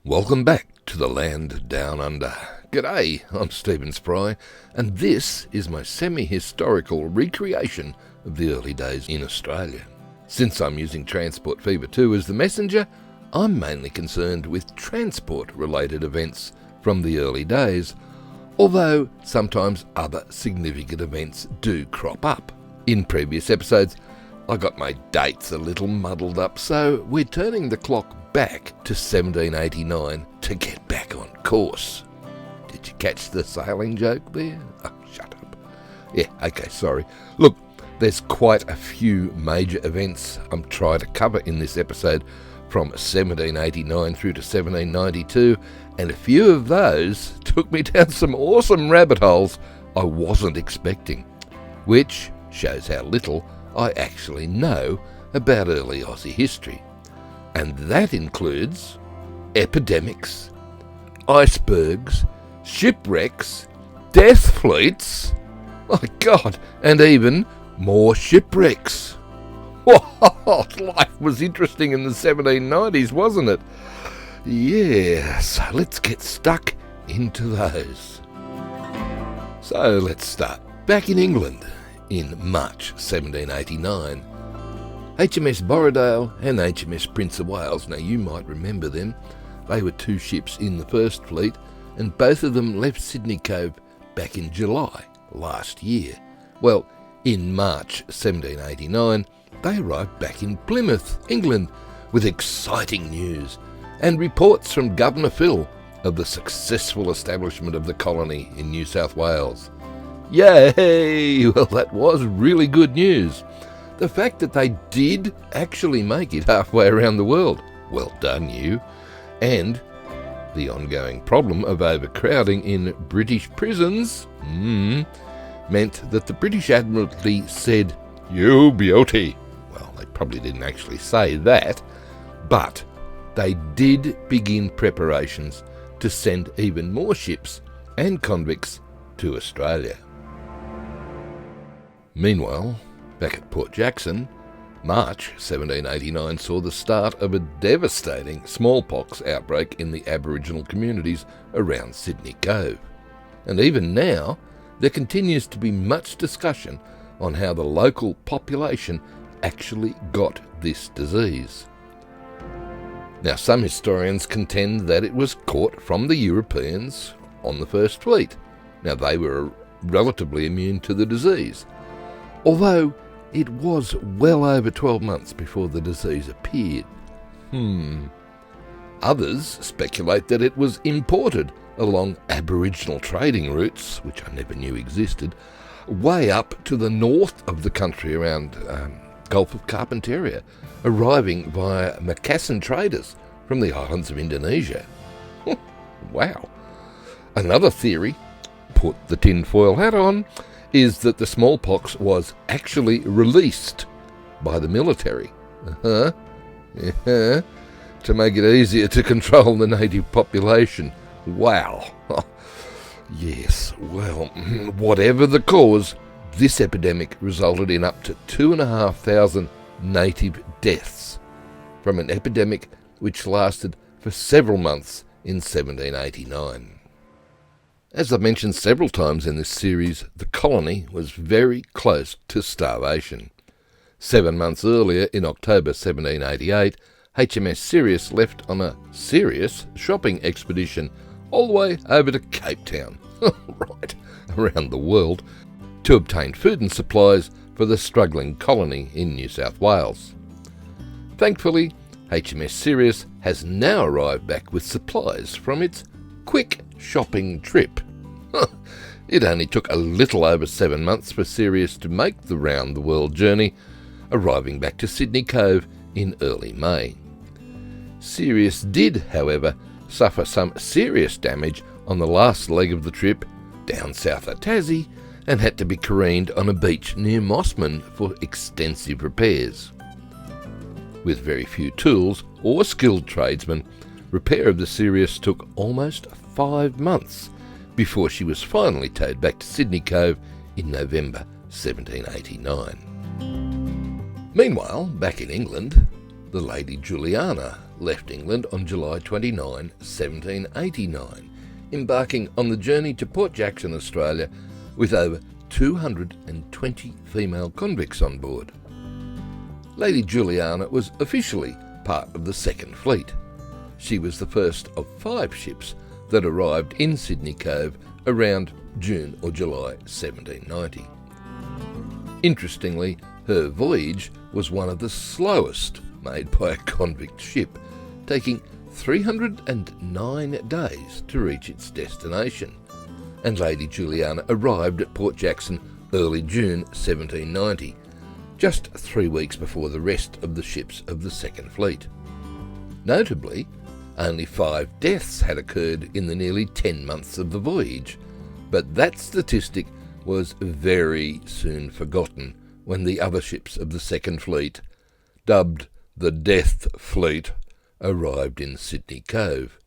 Welcome back to the land down under. G'day, I'm Stephen Spry, and this is my semi-historical recreation of the early days in Australia. Since I'm using Transport Fever 2 as the messenger, I'm mainly concerned with transport-related events from the early days, although sometimes other significant events do crop up. In previous episodes, I got my dates a little muddled up, so we're turning the clock back to 1789 to get back on course. Did you catch the sailing joke there? Oh, shut up. Yeah, okay, sorry. Look, there's quite a few major events I'm trying to cover in this episode from 1789 through to 1792, and a few of those took me down some awesome rabbit holes I wasn't expecting, which shows how little I actually know about early Aussie history. And that includes epidemics, icebergs, shipwrecks, death fleets, my God, and even more shipwrecks. Whoa, life was interesting in the 1790s, wasn't it? Yeah, so let's get stuck into those. So let's start back in England in March 1789. HMS Borrowdale and HMS Prince of Wales. Now you might remember them. They were two ships in the First Fleet, and both of them left Sydney Cove back in July last year. Well, in March 1789, they arrived back in Plymouth, England, with exciting news and reports from Governor Phil of the successful establishment of the colony in New South Wales. Yay! Well, that was really good news. The fact that they did actually make it halfway around the world, well done you, and the ongoing problem of overcrowding in British prisons meant that the British Admiralty said, "You beauty." Well, they probably didn't actually say that, but they did begin preparations to send even more ships and convicts to Australia. Meanwhile, back at Port Jackson, March 1789 saw the start of a devastating smallpox outbreak in the Aboriginal communities around Sydney Cove. And even now, there continues to be much discussion on how the local population actually got this disease. Now, some historians contend that it was caught from the Europeans on the First Fleet. Now, they were relatively immune to the disease, although it was well over 12 months before the disease appeared. Others speculate that it was imported along Aboriginal trading routes, which I never knew existed, way up to the north of the country around Gulf of Carpentaria, arriving via Macassan traders from the islands of Indonesia. Wow. Another theory, put the tinfoil hat on, is that the smallpox was actually released by the military to make it easier to control the native population. Wow. Yes, well, whatever the cause, this epidemic resulted in up to 2,500 native deaths from an epidemic which lasted for several months in 1789. As I've mentioned several times in this series, the colony was very close to starvation. 7 months earlier, in October 1788, HMS Sirius left on a serious shopping expedition all the way over to Capetown, right, around the world, to obtain food and supplies for the struggling colony in New South Wales. Thankfully, HMS Sirius has now arrived back with supplies from its quick shopping trip. It only took a little over 7 months for Sirius to make the round-the-world journey, arriving back to Sydney Cove in early May. Sirius did, however, suffer some serious damage on the last leg of the trip down south of Tassie and had to be careened on a beach near Mossman for extensive repairs. With very few tools or skilled tradesmen, repair of the Sirius took almost 5 months before she was finally towed back to Sydney Cove in November 1789. Meanwhile, back in England, the Lady Juliana left England on July 29, 1789, embarking on the journey to Port Jackson, Australia, with over 220 female convicts on board. Lady Juliana was officially part of the Second Fleet. She was the first of 5 ships that arrived in Sydney Cove around June or July 1790. Interestingly, her voyage was one of the slowest made by a convict ship, taking 309 days to reach its destination, and Lady Juliana arrived at Port Jackson early June 1790, just 3 weeks before the rest of the ships of the Second Fleet. Notably, only 5 deaths had occurred in the nearly 10 months of the voyage, but that statistic was very soon forgotten when the other ships of the Second Fleet, dubbed the Death Fleet, arrived in Sydney Cove.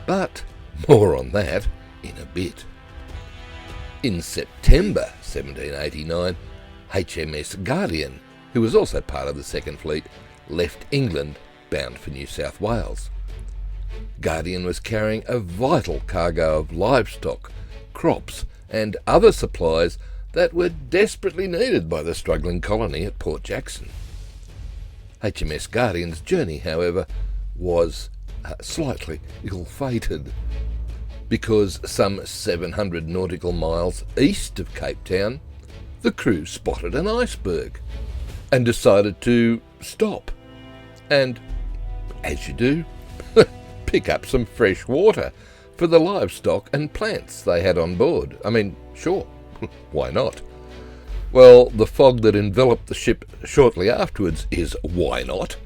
But more on that in a bit. In September 1789, HMS Guardian, who was also part of the Second Fleet, left England bound for New South Wales. Guardian was carrying a vital cargo of livestock, crops and other supplies that were desperately needed by the struggling colony at Port Jackson. HMS Guardian's journey, however, was slightly ill-fated, because some 700 nautical miles east of Capetown, the crew spotted an iceberg and decided to stop and, as you do, pick up some fresh water for the livestock and plants they had on board. I mean, sure, why not? Well, the fog that enveloped the ship shortly afterwards is why not,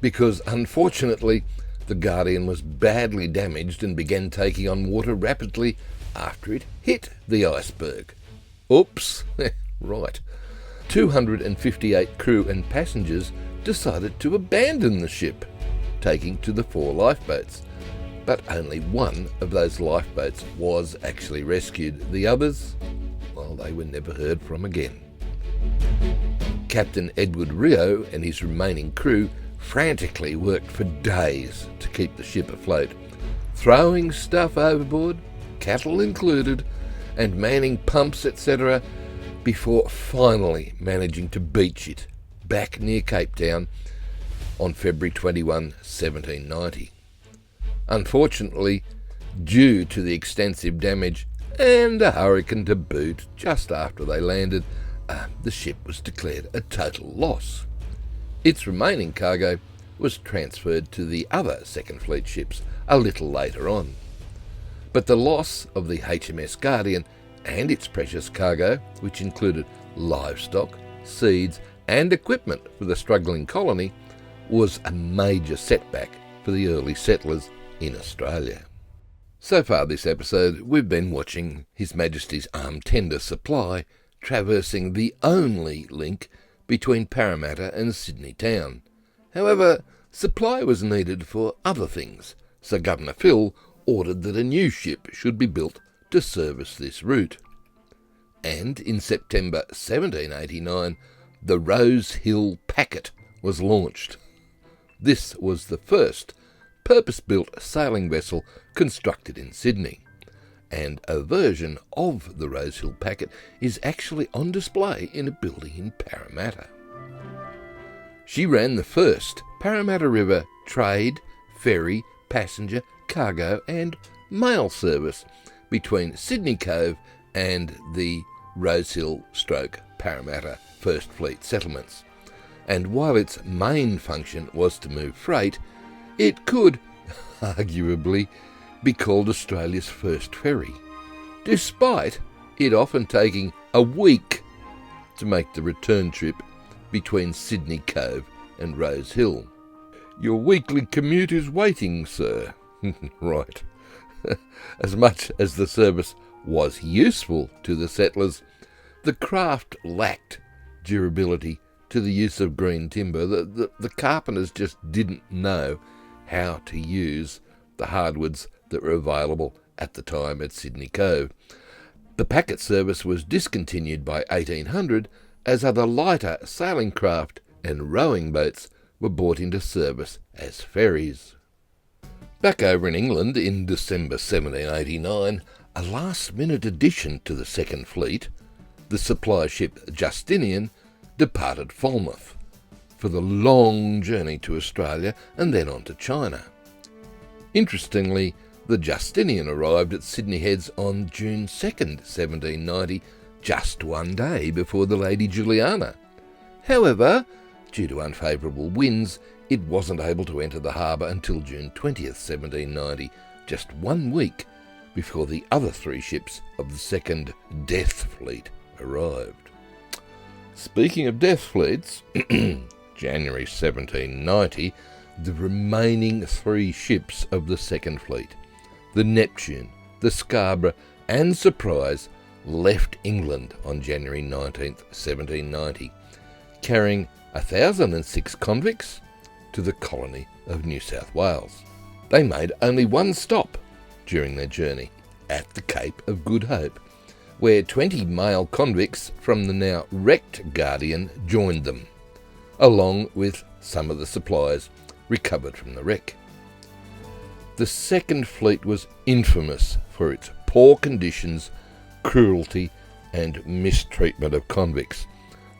because unfortunately the Guardian was badly damaged and began taking on water rapidly after it hit the iceberg. Oops, right. 258 crew and passengers decided to abandon the ship, taking to the 4 lifeboats. But only one of those lifeboats was actually rescued. The others, well, they were never heard from again. Captain Edward Rio and his remaining crew frantically worked for days to keep the ship afloat, throwing stuff overboard, cattle included, and manning pumps, etc., before finally managing to beach it back near Capetown on February 21, 1790. Unfortunately, due to the extensive damage and a hurricane to boot just after they landed, the ship was declared a total loss. Its remaining cargo was transferred to the other Second Fleet ships a little later on. But the loss of the HMS Guardian and its precious cargo, which included livestock, seeds and equipment for the struggling colony, was a major setback for the early settlers in Australia. So far this episode, we've been watching His Majesty's Armed Tender Supply traversing the only link between Parramatta and Sydney town. However, supply was needed for other things, so Governor Phil ordered that a new ship should be built to service this route. And in September 1789, the Rosehill Packet was launched. This was the first purpose-built sailing vessel constructed in Sydney, and a version of the Rosehill Packet is actually on display in a building in Parramatta. She ran the first Parramatta River trade, ferry, passenger, cargo and mail service between Sydney Cove and the Rosehill/Parramatta First Fleet settlements. And while its main function was to move freight, it could, arguably, be called Australia's first ferry, despite it often taking a week to make the return trip between Sydney Cove and Rosehill. Your weekly commute is waiting, sir. Right. As much as the service was useful to the settlers, the craft lacked durability to the use of green timber. The carpenters just didn't know how to use the hardwoods that were available at the time at Sydney Cove. The packet service was discontinued by 1800 as other lighter sailing craft and rowing boats were brought into service as ferries. Back over in England in December 1789, a last-minute addition to the Second Fleet, the supply ship Justinian, departed Falmouth for the long journey to Australia and then on to China. Interestingly, the Justinian arrived at Sydney Heads on June 2nd, 1790, just one day before the Lady Juliana. However, due to unfavourable winds, it wasn't able to enter the harbour until June 20th, 1790, just 1 week before the other 3 ships of the Second Death Fleet arrived. Speaking of death fleets, January 1790, the remaining 3 ships of the Second Fleet, the Neptune, the Scarborough and Surprise, left England on January 19th, 1790, carrying 1,006 convicts to the colony of New South Wales. They made only one stop during their journey, at the Cape of Good Hope, where 20 male convicts from the now wrecked Guardian joined them, along with some of the supplies recovered from the wreck. The Second Fleet was infamous for its poor conditions, cruelty and mistreatment of convicts.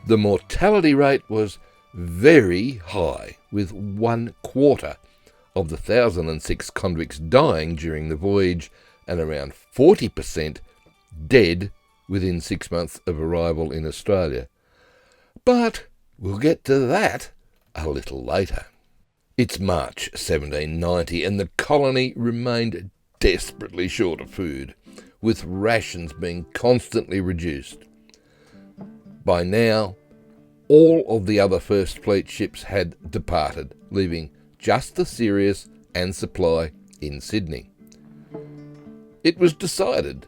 The mortality rate was very high, with 1/4 of the 1,006 convicts dying during the voyage and around 40% dead within 6 months of arrival in Australia. But we'll get to that a little later. It's March 1790 and the colony remained desperately short of food, with rations being constantly reduced. By now, all of the other First Fleet ships had departed, leaving just the Sirius and Supply in Sydney. It was decided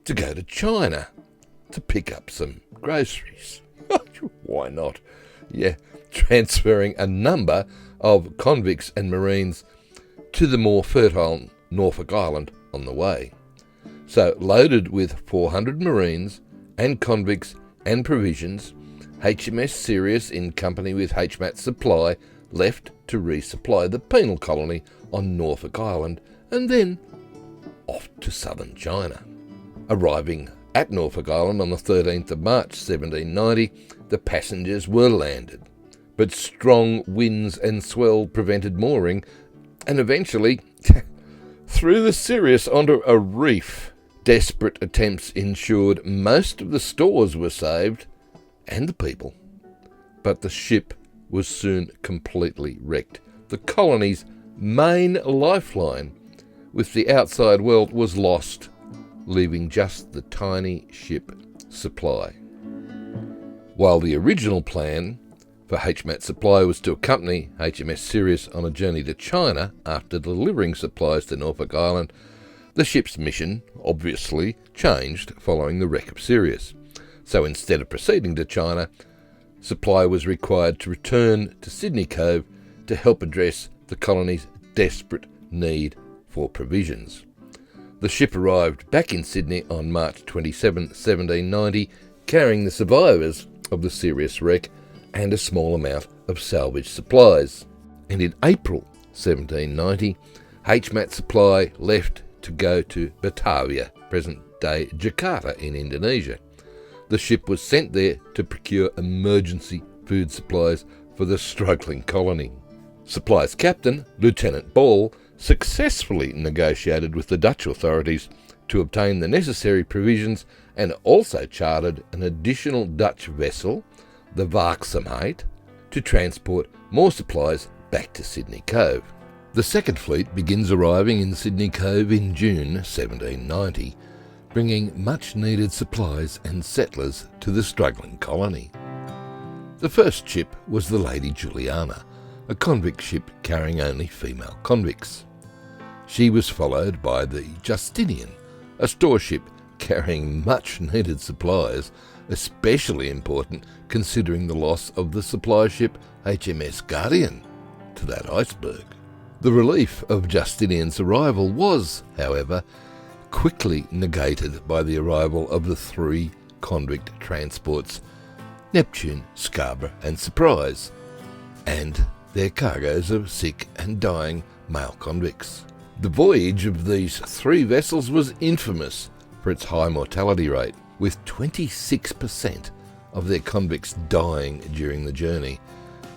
to go to China to pick up some groceries. Why not? Yeah, transferring a number of convicts and Marines to the more fertile Norfolk Island on the way. So, loaded with 400 Marines and convicts and provisions, HMS Sirius, in company with HMS Supply, left to resupply the penal colony on Norfolk Island and then off to southern China. Arriving at Norfolk Island on the 13th of March 1790, the passengers were landed, but strong winds and swell prevented mooring, and eventually threw the Sirius onto a reef. Desperate attempts ensured most of the stores were saved, and the people, but the ship was soon completely wrecked. The colony's main lifeline with the outside world was lost, leaving just the tiny ship Supply. While the original plan for HMS Supply was to accompany HMS Sirius on a journey to China after delivering supplies to Norfolk Island, the ship's mission obviously changed following the wreck of Sirius. So instead of proceeding to China, Supply was required to return to Sydney Cove to help address the colony's desperate need for provisions. The ship arrived back in Sydney on March 27, 1790, carrying the survivors of the Sirius wreck and a small amount of salvage supplies. And in April 1790, HMS Supply left to go to Batavia, present-day Jakarta in Indonesia. The ship was sent there to procure emergency food supplies for the struggling colony. Supply's captain, Lieutenant Ball, successfully negotiated with the Dutch authorities to obtain the necessary provisions and also chartered an additional Dutch vessel, the Waakzaamheid, to transport more supplies back to Sydney Cove. The Second Fleet begins arriving in Sydney Cove in June 1790, bringing much-needed supplies and settlers to the struggling colony. The first ship was the Lady Juliana, a convict ship carrying only female convicts. She was followed by the Justinian, a store ship carrying much-needed supplies, especially important considering the loss of the supply ship HMS Guardian to that iceberg. The relief of Justinian's arrival was, however, quickly negated by the arrival of the 3 convict transports, Neptune, Scarborough and Surprise, and their cargoes of sick and dying male convicts. The voyage of these 3 vessels was infamous for its high mortality rate, with 26% of their convicts dying during the journey,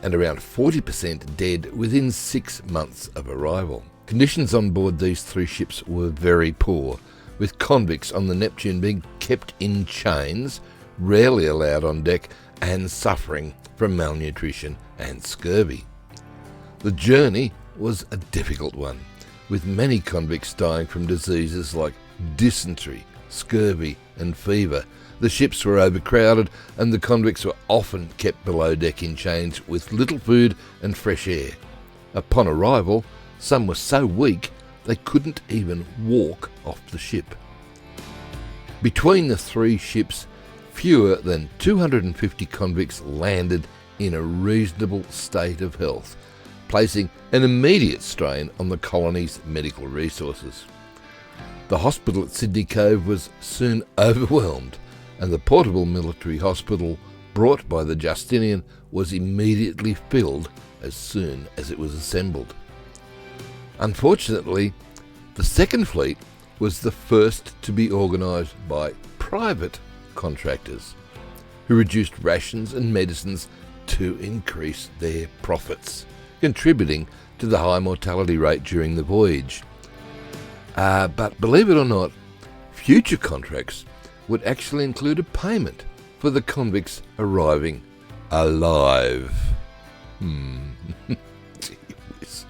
and around 40% dead within 6 months of arrival. Conditions on board these 3 ships were very poor, with convicts on the Neptune being kept in chains, rarely allowed on deck, and suffering from malnutrition and scurvy. The journey was a difficult one, with many convicts dying from diseases like dysentery, scurvy and fever. The ships were overcrowded and the convicts were often kept below deck in chains with little food and fresh air. Upon arrival, some were so weak they couldn't even walk off the ship. Between the 3 ships, fewer than 250 convicts landed in a reasonable state of health, placing an immediate strain on the colony's medical resources. The hospital at Sydney Cove was soon overwhelmed, and the portable military hospital brought by the Justinian was immediately filled as soon as it was assembled. Unfortunately, the Second Fleet was the first to be organised by private contractors, who reduced rations and medicines to increase their profits, contributing to the high mortality rate during the voyage. But believe it or not, future contracts would actually include a payment for the convicts arriving alive. Gee whiz.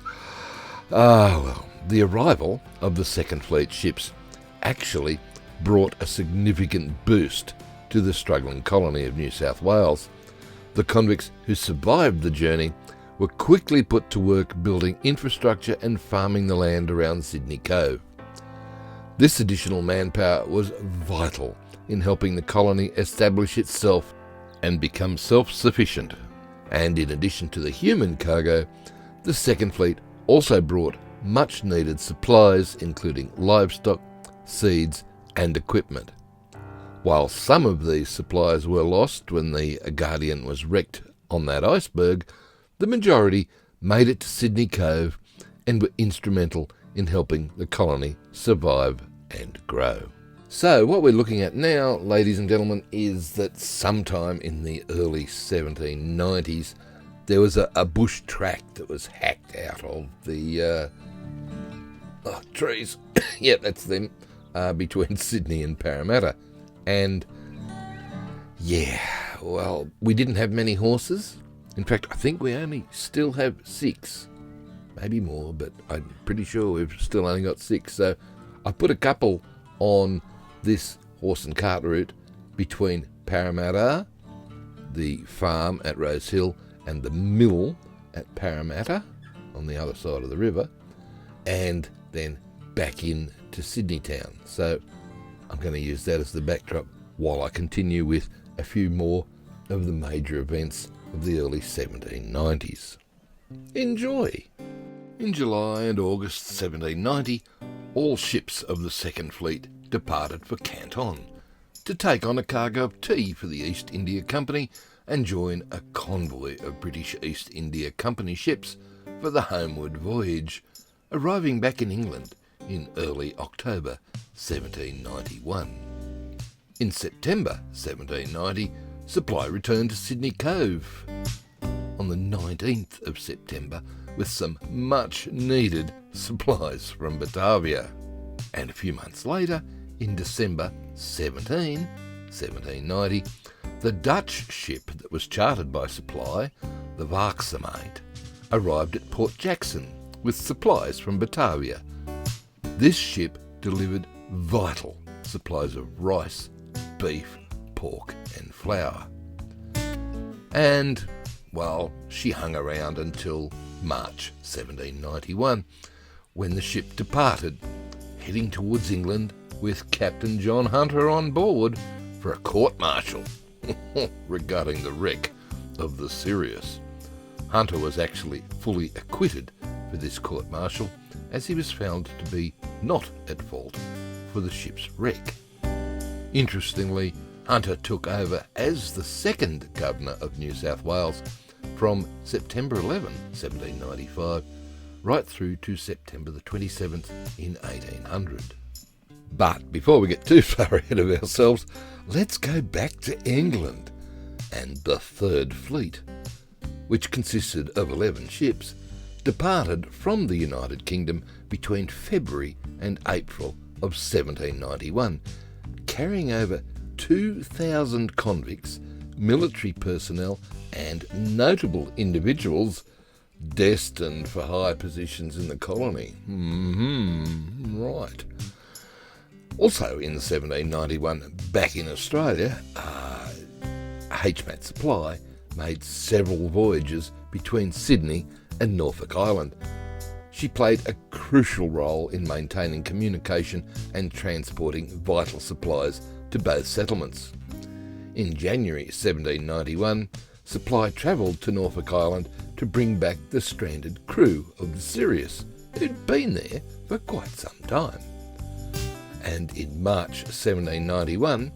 Well, the arrival of the Second Fleet ships actually brought a significant boost to the struggling colony of New South Wales. The convicts who survived the journey were quickly put to work building infrastructure and farming the land around Sydney Cove. This additional manpower was vital in helping the colony establish itself and become self-sufficient. And in addition to the human cargo, the Second Fleet also brought much-needed supplies, including livestock, seeds and equipment. While some of these supplies were lost when the Guardian was wrecked on that iceberg, the majority made it to Sydney Cove and were instrumental in helping the colony survive and grow. So what we're looking at now, ladies and gentlemen, is that sometime in the early 1790s there was a bush tract that was hacked out of the trees. Yeah, that's them, between Sydney and Parramatta. And yeah, well, we didn't have many horses. In fact, I think we only still have 6, maybe more, but I'm pretty sure we've still only got 6. So I put a couple on this horse and cart route between Parramatta, the farm at Rosehill, and the mill at Parramatta on the other side of the river, and then back in to Sydney town. So I'm going to use that as the backdrop while I continue with a few more of the major events of the early 1790s. Enjoy! In July and August 1790, all ships of the Second Fleet departed for Canton to take on a cargo of tea for the East India Company and join a convoy of British East India Company ships for the homeward voyage, arriving back in England in early October 1791. In September 1790, supply returned to Sydney Cove on the 19th of September with some much-needed supplies from Batavia. And a few months later, in December 1790, the Dutch ship that was chartered by Supply, the Vaartsamate, arrived at Port Jackson with supplies from Batavia. This ship delivered vital supplies of rice, beef, pork and flour. And, well, she hung around until March 1791, when the ship departed, heading towards England with Captain John Hunter on board for a court-martial regarding the wreck of the Sirius. Hunter was actually fully acquitted for this court-martial, as he was found to be not at fault for the ship's wreck. Interestingly, Hunter took over as the second Governor of New South Wales from September 11, 1795, right through to September the 27th in 1800. But before we get too far ahead of ourselves, let's go back to England and the Third Fleet, which consisted of 11 ships, departed from the United Kingdom between February and April of 1791, carrying over 2,000 convicts, military personnel and notable individuals destined for high positions in the colony. Right. Also in 1791, back in Australia, HMS Spry made several voyages between Sydney and Norfolk Island. She played a crucial role in maintaining communication and transporting vital supplies to both settlements. In January 1791, Spry travelled to Norfolk Island to bring back the stranded crew of the Sirius, who'd been there for quite some time. And in March 1791,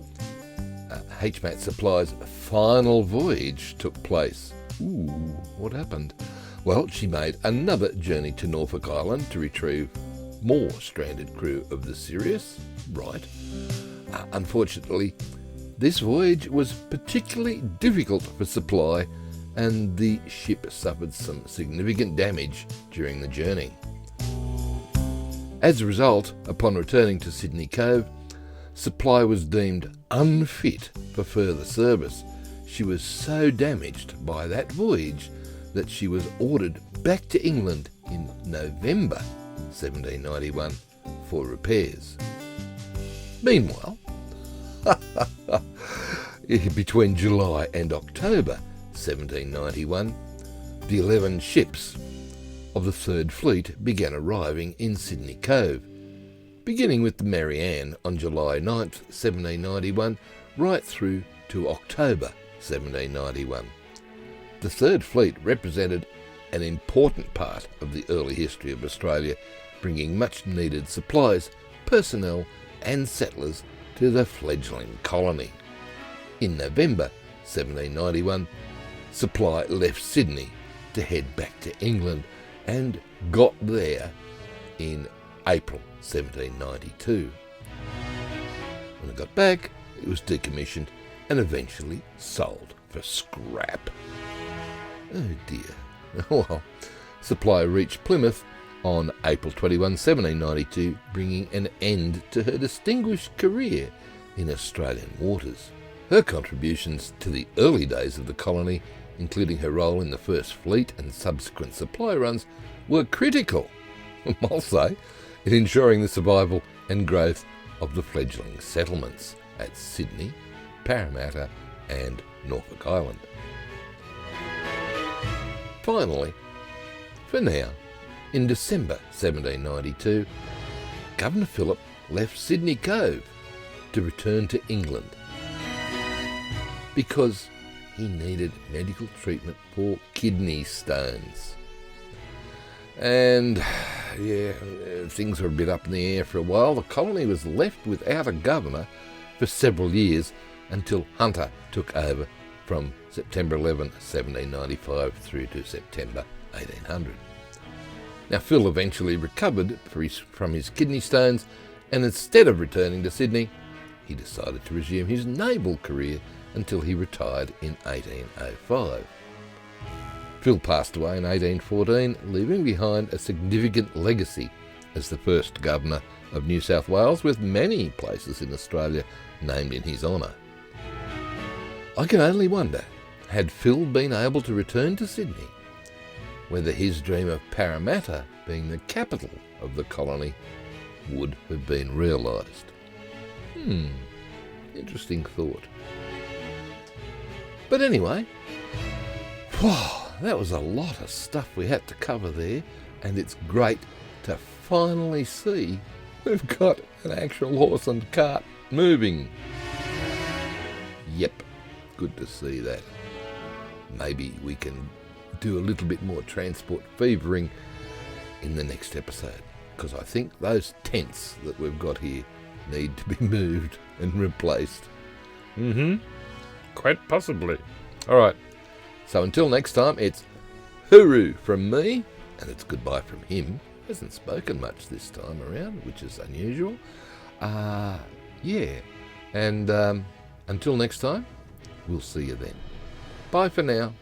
HMS Spry's final voyage took place. What happened? Well, she made another journey to Norfolk Island to retrieve more stranded crew of the Sirius. Right. Unfortunately, this voyage was particularly difficult for Spry, and the ship suffered some significant damage during the journey. As a result, upon returning to Sydney Cove, Spry was deemed unfit for further service. She was so damaged by that voyage that she was ordered back to England in November 1791 for repairs. Meanwhile, between July and October 1791, the 11 ships of the Third Fleet began arriving in Sydney Cove, beginning with the Mary Ann on July 9th, 1791, right through to October 1791. The Third Fleet represented an important part of the early history of Australia, bringing much-needed supplies, personnel and settlers to the fledgling colony. In November 1791, Spry left Sydney to head back to England and got there in April 1792. When it got back, it was decommissioned and eventually sold for scrap. Oh dear. Well, Spry reached Plymouth on April 21, 1792, bringing an end to her distinguished career in Australian waters. Her contributions to the early days of the colony, including her role in the First Fleet and subsequent supply runs, were critical, I'll say, in ensuring the survival and growth of the fledgling settlements at Sydney, Parramatta and Norfolk Island. Finally, for now, in December 1792, Governor Phillip left Sydney Cove to return to England because he needed medical treatment for kidney stones. And yeah, things were a bit up in the air for a while. The colony was left without a governor for several years until Hunter took over from September 11, 1795 through to September 1800. Now, Phil eventually recovered from his kidney stones, and instead of returning to Sydney, he decided to resume his naval career until he retired in 1805. Phil passed away in 1814, leaving behind a significant legacy as the first governor of New South Wales, with many places in Australia named in his honour. I can only wonder, had Phil been able to return to Sydney, whether his dream of Parramatta being the capital of the colony would have been realised. Interesting thought. But anyway, that was a lot of stuff we had to cover there, and it's great to finally see we've got an actual horse and cart moving. Yep, good to see that. Maybe we can do a little bit more transport feavering in the next episode, because I think those tents that we've got here need to be moved and replaced. Quite possibly. Alright, So until next time, it's hooroo from me, and it's goodbye from him. Hasn't spoken much this time around, which is unusual. Yeah, and until next time, we'll see you then. Bye for now.